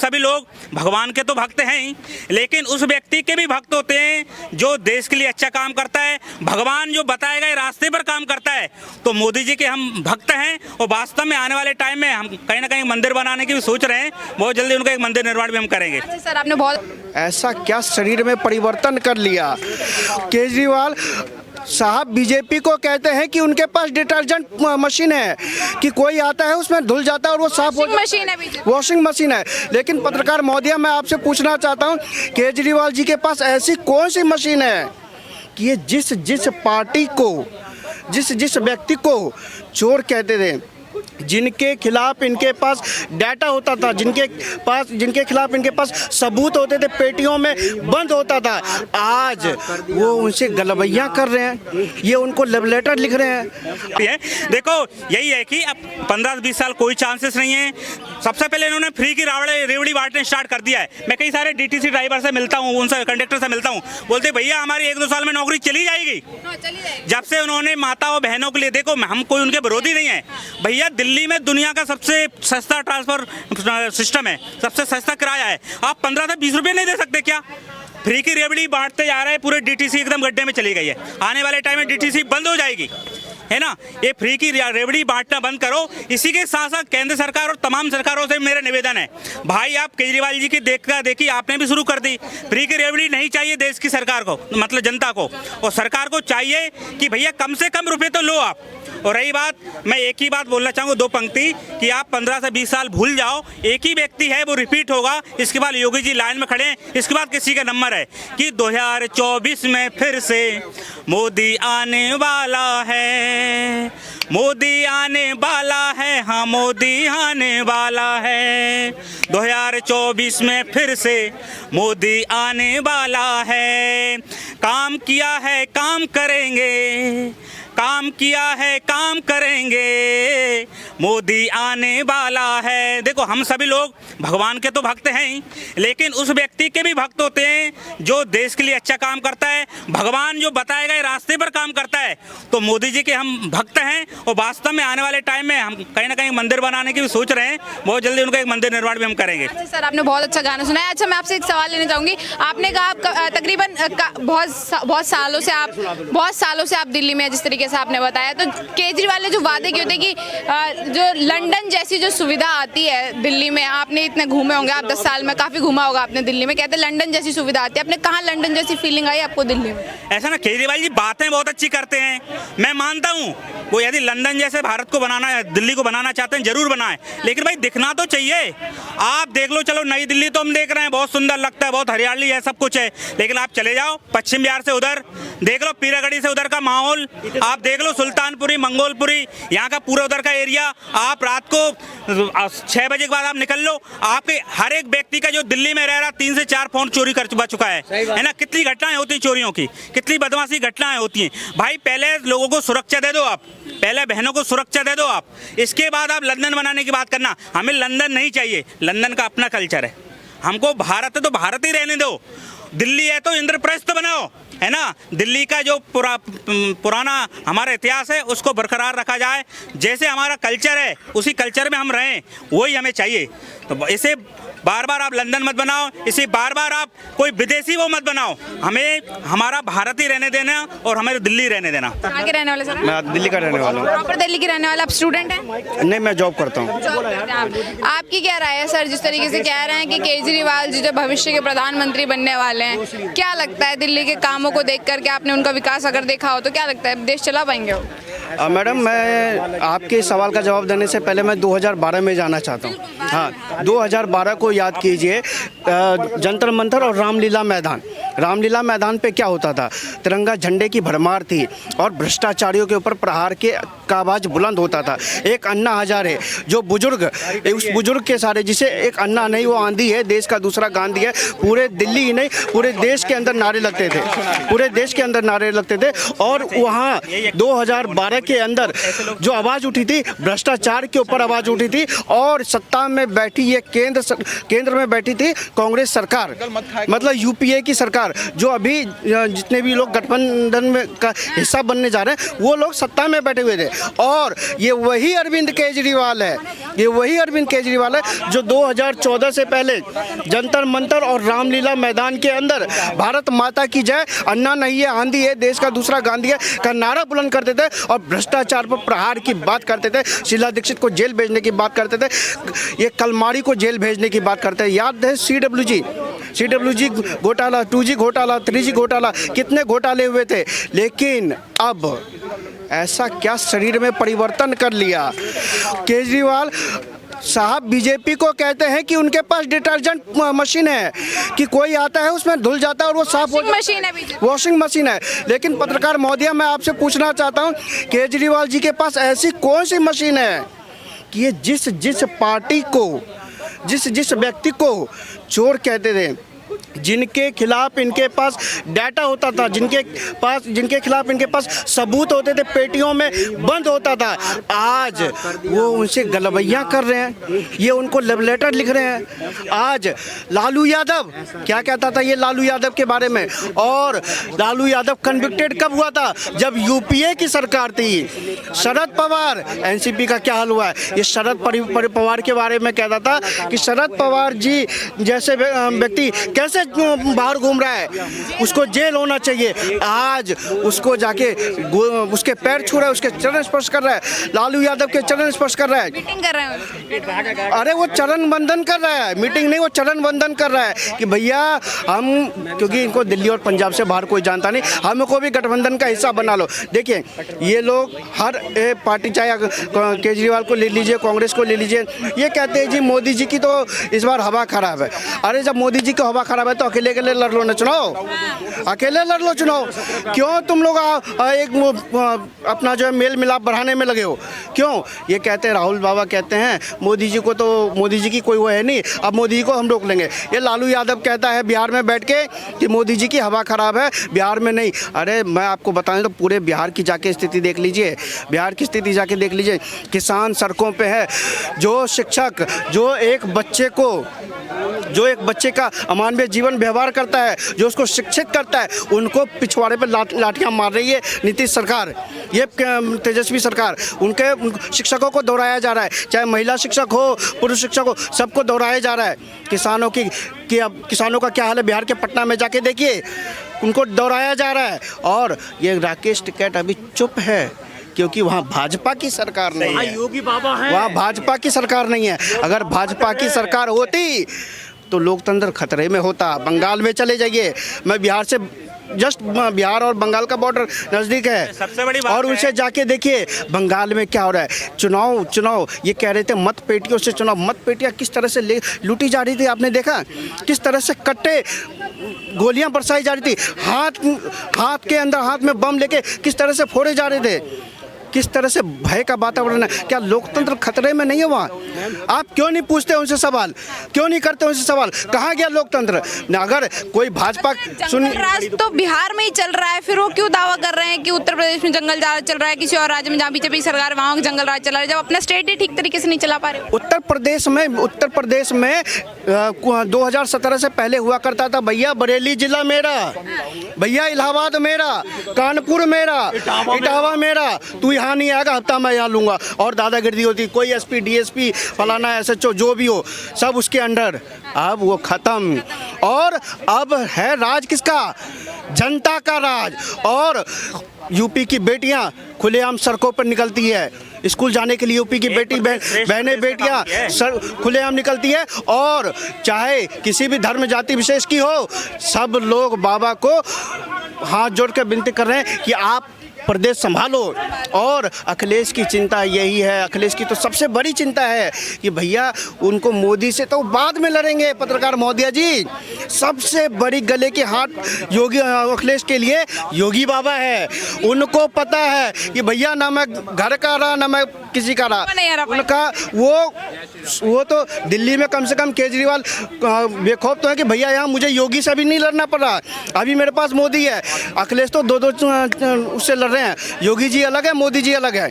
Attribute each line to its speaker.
Speaker 1: सभी लोग भगवान के तो भक्त हैं ही, लेकिन उस व्यक्ति के भी भक्त होते हैं जो देश के लिए अच्छा काम करता है, भगवान जो बताए गए रास्ते पर काम करता है। तो मोदी जी के हम भक्त हैं और वास्तव में आने वाले टाइम में हम कहीं ना कहीं मंदिर बनाने की भी सोच रहे हैं। बहुत जल्दी उनका एक मंदिर निर्माण भी हम करेंगे।
Speaker 2: अच्छा सर, आपने बहुत
Speaker 3: ऐसा क्या शरीर में परिवर्तन कर लिया केजरीवाल साहब। बीजेपी को कहते हैं कि उनके पास डिटर्जेंट मशीन है कि कोई आता है उसमें धुल जाता है और वो साफ हो
Speaker 2: मशीन है बीजेपी।
Speaker 3: वॉशिंग मशीन है। लेकिन पत्रकार महोदया, मैं आपसे पूछना चाहता हूँ, केजरीवाल जी के पास ऐसी कौन सी मशीन है कि ये जिस पार्टी को, जिस व्यक्ति को चोर कहते थे, जिनके खिलाफ इनके पास डाटा होता था, जिनके खिलाफ इनके पास सबूत होते थे, पेटियों में बंद होता था, आज वो उनसे गलबैया कर रहे हैं, ये उनको लव लेटर लिख रहे हैं।
Speaker 1: देखो यही है कि अब 15-20 साल कोई चांसेस नहीं है। सबसे पहले इन्होंने फ्री की रेवड़ी बांटने स्टार्ट कर दिया है। मैं कई सारे डीटीसी ड्राइवर से मिलता हूँ, उनसे कंडक्टर से मिलता हूँ, बोलते भैया हमारी 1-2 साल में नौकरी चली जाएगी। जब से उन्होंने माताओं बहनों के लिए, देखो हम कोई उनके विरोधी नहीं है भैया, दिल्ली में दुनिया का सबसे सस्ता ट्रांसफर सिस्टम है, सबसे सस्ता किराया है। आप 15 से 20 रुपये नहीं दे सकते क्या? फ्री की रेवड़ी बांटते जा रहे हैं, पूरे डीटीसी एकदम गड्ढे में चली गई है। आने वाले टाइम में डीटीसी बंद हो जाएगी, है ना। ये फ्री की रेवड़ी बांटना बंद करो। इसी के साथ साथ केंद्र सरकार और तमाम सरकारों से मेरा निवेदन है, भाई आप केजरीवाल जी की देखी आपने भी शुरू कर दी। फ्री की रेवड़ी नहीं चाहिए देश की सरकार को, मतलब जनता को, और सरकार को चाहिए कि भैया कम से कम रुपए तो लो आप। और रही बात, मैं एक ही बात बोलना चाहूँगा, 2 पंक्ति, कि आप 15 से 20 साल भूल जाओ, एक ही व्यक्ति है वो रिपीट होगा। इसके बाद योगी जी लाइन में खड़े हैं, इसके बाद किसी का नंबर है कि 2024 में फिर से मोदी आने वाला है, मोदी आने वाला है, हाँ मोदी आने वाला है। 2024 में फिर से मोदी आने वाला है। काम किया है काम करेंगे, काम किया है काम करेंगे, मोदी आने वाला है। देखो हम सभी लोग भगवान के तो भक्त हैं ही, लेकिन उस व्यक्ति के भी भक्त होते हैं जो देश के लिए अच्छा काम करता है, भगवान जो बताए गए रास्ते पर काम करता है। तो मोदी जी के हम भक्त हैं और वास्तव में आने वाले टाइम में हम कहीं ना कहीं मंदिर बनाने की भी सोच रहे हैं। बहुत जल्दी उनका एक मंदिर निर्माण भी हम करेंगे।
Speaker 2: अच्छा सर, आपने बहुत अच्छा गाना सुनाया। अच्छा, मैं आपसे एक सवाल लेना चाहूँगी। आपने कहा तकरीबन बहुत सालों से आप दिल्ली में, जिस तरीके से आपने बताया, तो केजरीवाल ने जो वादे किए थे कि जो लंदन जैसी जो सुविधा आती है दिल्ली में, आपने इतने घूमे होंगे, आप 10 साल में काफी घूमा होगा आपने दिल्ली में, कहते लंदन जैसी सुविधा आती है। आपने कहा लंदन जैसी फीलिंग आई आपको दिल्ली में?
Speaker 1: ऐसा ना, केजरीवाल जी बातें बहुत अच्छी करते हैं, मैं मानता हूँ वो यदि लंदन जैसे भारत को बनाना है, दिल्ली को बनाना चाहते हैं, जरूर बनाएं, लेकिन भाई दिखना तो चाहिए। आप देख लो, चलो नई दिल्ली तो हम देख रहे हैं, बहुत सुंदर लगता है, बहुत हरियाली है, सब कुछ है, लेकिन आप चले जाओ पश्चिम बिहार से उधर देख लो, पीरागढ़ी से उधर का माहौल आप देख लो, सुल्तानपुरी, मंगोलपुरी, यहाँ का पूरा उधर का एरिया। आप रात को 6 बजे के बाद आप निकल लो, आपके हर एक व्यक्ति का जो दिल्ली में रह रहा 3 से 4 फोन चोरी कर चुका है ना। कितनी घटनाएं होती हैं चोरियों की, कितनी बदमाशी घटनाएं होती हैं। भाई पहले लोगों को सुरक्षा दे दो आप, पहले बहनों को सुरक्षा दे दो आप, इसके बाद आप लंदन बनाने की बात करना। हमें लंदन नहीं चाहिए, लंदन का अपना कल्चर है, हमको भारत है तो भारत ही रहने दो। दिल्ली है तो इंद्रप्रस्थ बनाओ, है ना। दिल्ली का जो पुराना हमारा इतिहास है उसको बरकरार रखा जाए, जैसे हमारा कल्चर है उसी कल्चर में हम रहें, वही हमें चाहिए। तो इसे बार बार आप लंदन मत बनाओ, इसे बार बार आप कोई विदेशी वो मत बनाओ, हमें हमारा भारत ही रहने देना और हमें दिल्ली रहने देना।
Speaker 2: कहाँ के रहने वाले सर?
Speaker 3: मैं दिल्ली का रहने वाला हूँ।
Speaker 2: प्रॉपर दिल्ली के रहने वाला। आप स्टूडेंट हैं?
Speaker 3: नहीं, मैं जॉब करता हूँ।
Speaker 2: आपकी क्या राय है सर, जिस तरीके से कह रहे हैं कि केजरीवाल जी जो भविष्य के प्रधानमंत्री बनने वाले हैं, क्या लगता है दिल्ली के कामों को देख करके, आपने उनका विकास अगर देखा हो तो क्या लगता है देश चला पाएंगे वो?
Speaker 3: मैडम, मैं आपके सवाल का जवाब देने से पहले मैं 2012 में जाना चाहता हूँ। हाँ, 2012 को याद कीजिए, जंतर मंतर और रामलीला मैदान पे क्या होता था, तिरंगा झंडे की भरमार थी और भ्रष्टाचारियों के ऊपर प्रहार का आवाज बुलंद होता था। एक अन्ना हजारे जो बुजुर्ग, उस बुजुर्ग के सारे, जिसे एक अन्ना नहीं वो आंधी है, देश का दूसरा गांधी है, पूरे दिल्ली ही नहीं पूरे देश के अंदर नारे लगते थे, पूरे देश के अंदर नारे लगते थे। और वहाँ 2012 के अंदर जो आवाज़ उठी थी, भ्रष्टाचार के ऊपर आवाज़ उठी थी, और सत्ता में बैठी ये केंद्र में बैठी थी कांग्रेस सरकार, मतलब यूपीए की सरकार। सरकार जो अभी जितने भी लोग गठबंधन में का हिस्सा बनने जा रहे हैं वो लोग सत्ता में बैठे हुए थे। और ये वही अरविंद केजरीवाल है, ये वही अरविंद केजरीवाल है जो 2014 से पहले जंतर मंतर और रामलीला मैदान के अंदर भारत माता की जय, अन्ना नहीं है आंधी है, देश का दूसरा गांधी है का नारा बुलंद करते थे और भ्रष्टाचार पर प्रहार की बात करते थे, शीला दीक्षित को जेल भेजने की बात करते थे, ये कलमाड़ी को जेल भेजने की बात करते हैं। याद है CWG घोटाला, 2G घोटाला, 3G घोटाला, कितने घोटाले हुए थे। लेकिन अब ऐसा क्या शरीर में परिवर्तन कर लिया केजरीवाल साहब। बीजेपी को कहते हैं कि उनके पास डिटर्जेंट मशीन है कि कोई आता है उसमें धुल जाता है और वो साफ हो जाता है, वॉशिंग मशीन है। लेकिन पत्रकार महोदया मैं आपसे पूछना चाहता हूँ केजरीवाल जी के पास ऐसी कौन सी मशीन है कि ये जिस पार्टी को जिस व्यक्ति को चोर कहते थे, जिनके खिलाफ इनके पास डाटा होता था, जिनके खिलाफ इनके पास सबूत होते थे, पेटियों में बंद होता था, आज वो उनसे गलबैयाँ कर रहे हैं, ये उनको लव लेटर लिख रहे हैं। आज लालू यादव क्या कहता था ये लालू यादव के बारे में, और लालू यादव कन्विक्टेड कब हुआ था जब यूपीए की सरकार थी। शरद पवार एनसीपी का क्या हाल हुआ है, ये शरद पवार के बारे में कहता था कि शरद पवार जी जैसे व्यक्ति कैसे बाहर घूम रहा है, उसको जेल होना चाहिए। आज उसको जाके उसके पैर छू रहा है, उसके चरण स्पर्श कर रहा है, लालू यादव के चरण स्पर्श कर रहा है,
Speaker 2: मीटिंग कर रहे हैं।
Speaker 3: अरे वो चरण बंधन कर रहा है, मीटिंग नहीं, वो चरण बंधन कर रहा है कि भैया हम, क्योंकि इनको दिल्ली और पंजाब से बाहर कोई जानता नहीं, हमको भी गठबंधन का हिस्सा बना लो। देखिए ये लोग हर पार्टी, चाहे केजरीवाल को ले लीजिए, कांग्रेस को ले लीजिए, ये कहते हैं जी मोदी जी की तो इस बार हवा खराब है। अरे जब मोदी जी की हवा खराब है तो अकेले लड़ लो ना चुनाव, अकेले लड़ लो चुनाव। क्यों तुम लोग अपना जो है मेल मिलाप बढ़ाने में लगे हो, क्यों? ये कहते हैं, राहुल बाबा कहते हैं मोदी जी को, तो मोदी जी की कोई वो है नहीं, अब मोदी जी को हम रोक लेंगे। ये लालू यादव कहता है बिहार में बैठ के कि मोदी जी की हवा खराब है, बिहार में नहीं। अरे मैं आपको बताऊं तो पूरे बिहार की जाके स्थिति देख लीजिए, बिहार की स्थिति जाके देख लीजिए। किसान सड़कों पे है, जो शिक्षक जो एक बच्चे का अमानवीय जीवन व्यवहार करता है, जो उसको शिक्षित करता है, उनको पिछवाड़े पर लाठियां मार रही है नीतीश सरकार, ये तेजस्वी सरकार। उनके शिक्षकों को दोहराया जा रहा है, चाहे महिला शिक्षक हो, पुरुष शिक्षक हो, सबको दोहराया जा रहा है। किसानों अब किसानों का क्या हाल है बिहार के पटना में जाके देखिए, उनको दोहराया जा रहा है। और ये राकेश टिकैत अभी चुप है क्योंकि वहाँ भाजपा की सरकार नहीं है, योगी बाबा है, वहाँ भाजपा की सरकार नहीं है। अगर भाजपा की सरकार होती तो लोकतंत्र खतरे में होता। बंगाल में चले जाइए, मैं बिहार से जस्ट, बिहार और बंगाल का बॉर्डर नज़दीक है,
Speaker 1: सबसे बड़ी बात
Speaker 3: और उनसे जाके देखिए बंगाल में क्या हो रहा है। चुनाव ये कह रहे थे मत पेटियों से चुनाव, मत पेटियाँ किस तरह से लूटी जा रही थी, आपने देखा किस तरह से कट्टे गोलियां बरसाई जा रही थी, हाथ के अंदर हाथ में बम लेके किस तरह से फोड़े जा रहे थे, किस तरह से भय का वातावरण है। क्या लोकतंत्र खतरे में नहीं है वहाँ? आप क्यों नहीं पूछते उनसे सवाल, क्यों नहीं करते उनसे सवाल? कहाँ गया लोकतंत्र? अगर कोई भाजपा
Speaker 2: जंगल राज तो बिहार में ही चल रहा है, फिर वो क्यों दावा कर रहे हैं कि उत्तर प्रदेश में जंगल राज चल रहा है, किसी और राज्य में जहाँ बीजेपी सरकार वहाँ जंगल राज चल रहा है, जब अपना स्टेट ही ठीक तरीके से नहीं चला पा रहे?
Speaker 3: उत्तर प्रदेश में 2017 से पहले हुआ करता था भैया बरेली जिला मेरा, भैया इलाहाबाद मेरा, कानपुर मेरा, इटावा मेरा, तू यहाँ नहीं आएगा, हफ्ता मैं यहाँ लूंगा। और दादागिरी होती, कोई एसपी डीएसपी फलाना SHO जो भी हो सब उसके अंडर। अब वो खत्म, और अब है राज किसका? जनता का राज। और यूपी की बेटियां खुलेआम सड़कों पर निकलती है, स्कूल जाने के लिए यूपी की बहनें बेटियां खुलेआम निकलती है, और चाहे किसी भी धर्म जाति विशेष की हो, सब लोग बाबा को हाथ जोड़ कर विनती कर रहे हैं कि आप प्रदेश संभालो। और अखिलेश की चिंता यही है, अखिलेश की तो सबसे बड़ी चिंता है कि भैया उनको मोदी से तो बाद में लड़ेंगे। पत्रकार महोदया जी, सबसे बड़ी गले की हाथ योगी अखिलेश के लिए योगी बाबा है। उनको पता है कि भैया ना मैं घर का रहा ना मैं किसी का रहा, उनका वो तो दिल्ली में कम से कम केजरीवाल बेखौफ तो है कि भैया यहाँ मुझे योगी से भी नहीं लड़ना पड़ रहा, अभी मेरे पास मोदी है। अखिलेश तो दो उससे लड़ रहे हैं, योगी जी अलग है, मोदी जी अलग है।